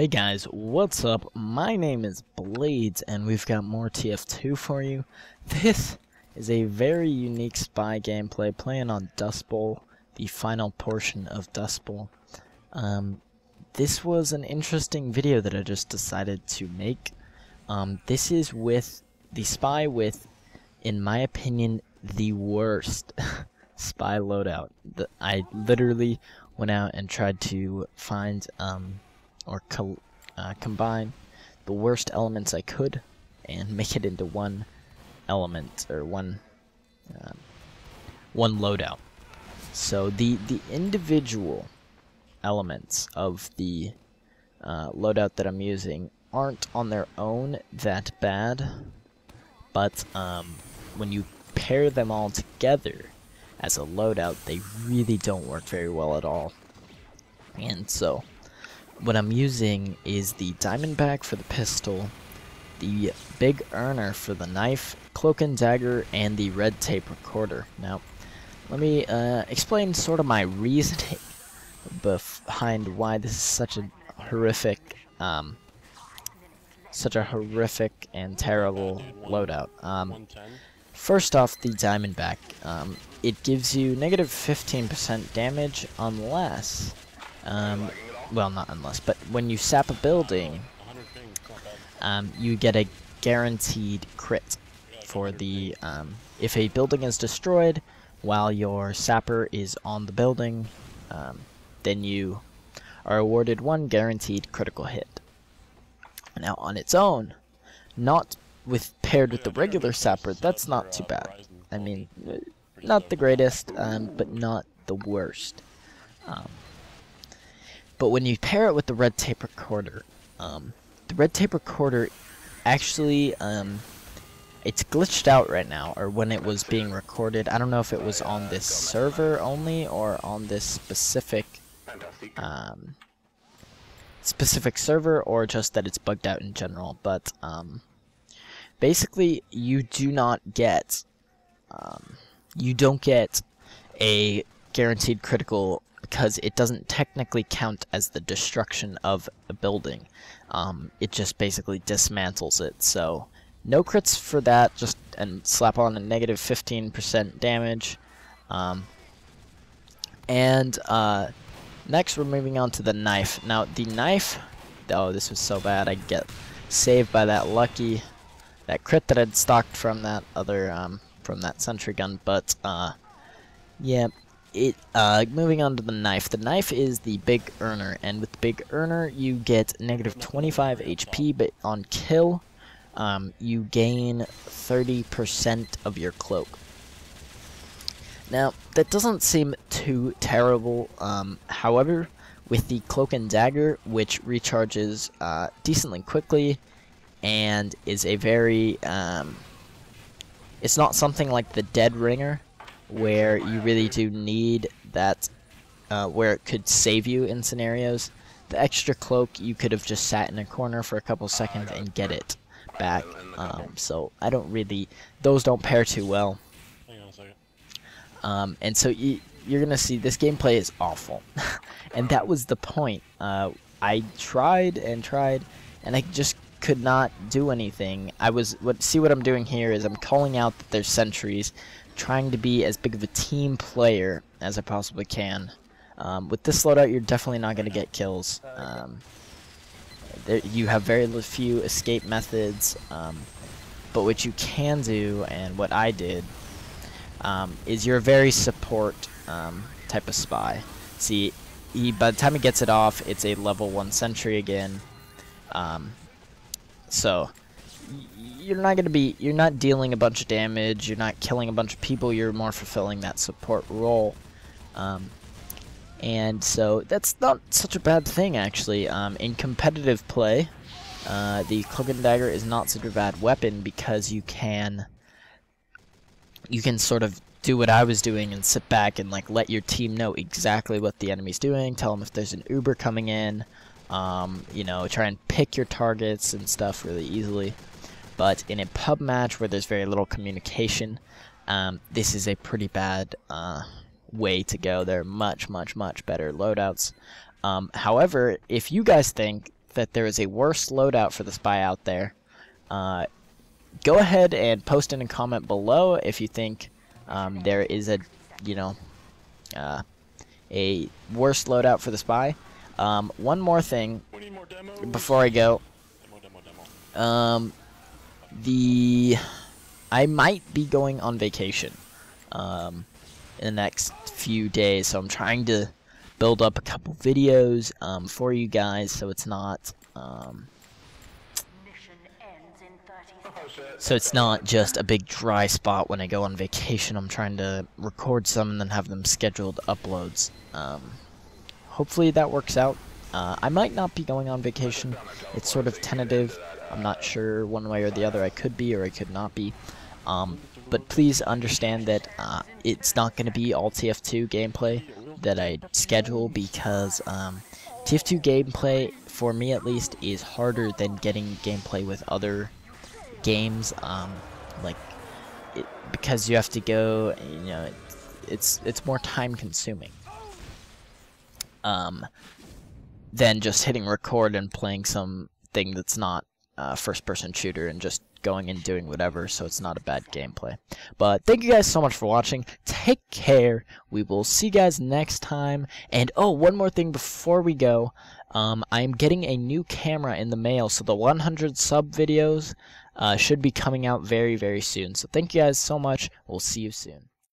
Hey guys, what's up? My name is Blades and we've got more TF2 for you. This is a very unique spy gameplay playing on Dust Bowl, the final portion of Dust Bowl. This was an interesting video that I just decided to make. This is with the spy with, in my opinion, the worst spy loadout. I literally went out and tried to find combine the worst elements I could and make it into one element or one loadout. So the individual elements of the loadout that I'm using aren't on their own that bad, but when you pair them all together as a loadout, they really don't work very well at all. And so what I'm using is the Diamondback for the pistol, the Big Earner for the knife, Cloak and Dagger, and the Red Tape Recorder. Now, let me explain sort of my reasoning behind why this is such a horrific and terrible loadout. First off, the Diamondback. It gives you negative 15% damage unless well, not unless, but when you sap a building, you get a guaranteed crit for the, if a building is destroyed while your sapper is on the building, then you are awarded one guaranteed critical hit. Now, on its own, not paired with the regular sapper, that's not too bad. I mean, not the greatest, but not the worst. But when you pair it with the Red Tape Recorder, the Red Tape Recorder actually, it's glitched out right now, or when it was being recorded. I don't know if it was on this server only or on this specific server, or just that it's bugged out in general. But basically, you don't get a guaranteed critical, because it doesn't technically count as the destruction of a building. It just basically dismantles it. So no crits for that, and slap on a negative 15% damage. Next we're moving on to the knife. Now the knife, oh, this was so bad. I get saved by that crit that I'd stocked from that other from that sentry gun. But yeah. Moving on to the knife. The knife is the Big Earner, and with the Big Earner you get negative 25 HP, but on kill you gain 30% of your cloak. Now, that doesn't seem too terrible. However, with the Cloak and Dagger, which recharges decently quickly, and is a very it's not something like the Dead Ringer, where you really do need that, where it could save you in scenarios. The extra cloak, you could have just sat in a corner for a couple seconds and get it back. So I don't really, those don't pair too well. Hang on a second. And so you're gonna see this gameplay is awful, and that was the point. I tried and tried, and I just could not do anything. See what I'm doing here is I'm calling out that there's sentries, trying to be as big of a team player as I possibly can. With this loadout, you're definitely not going to get kills. You have very few escape methods, but what you can do, and what I did, is you're a very support type of spy. See, by the time he gets it off, it's a level 1 sentry again. So you're not dealing a bunch of damage, you're not killing a bunch of people, you're more fulfilling that support role. And so that's not such a bad thing, actually. In competitive play, the Cloak and Dagger is not such a bad weapon, because you can sort of do what I was doing and sit back and let your team know exactly what the enemy's doing, tell them if there's an Uber coming in, you know, try and pick your targets and stuff really easily. But in a pub match where there's very little communication, this is a pretty bad way to go. There are much better loadouts. However, if you guys think that there is a worse loadout for the spy out there, go ahead and post in a comment below if you think there is a, a worse loadout for the spy. One more thing before I go. I might be going on vacation in the next few days, so I'm trying to build up a couple videos for you guys, so it's not just a big dry spot when I go on vacation. I'm trying to record some and then have them scheduled uploads. Hopefully that works out. I might not be going on vacation. It's sort of tentative. I'm not sure one way or the other. I could be or I could not be. But please understand that it's not going to be all TF2 gameplay that I schedule, because TF2 gameplay, for me at least, is harder than getting gameplay with other games. Because you have to go, it's more time consuming than just hitting record and playing something that's not first person shooter and just going and doing whatever, so it's not a bad gameplay. But thank you guys so much for watching. Take care. We will see you guys next time. And oh, one more thing before we go. I'm getting a new camera in the mail, so the 100 sub videos should be coming out very, very soon. So thank you guys so much. We'll see you soon.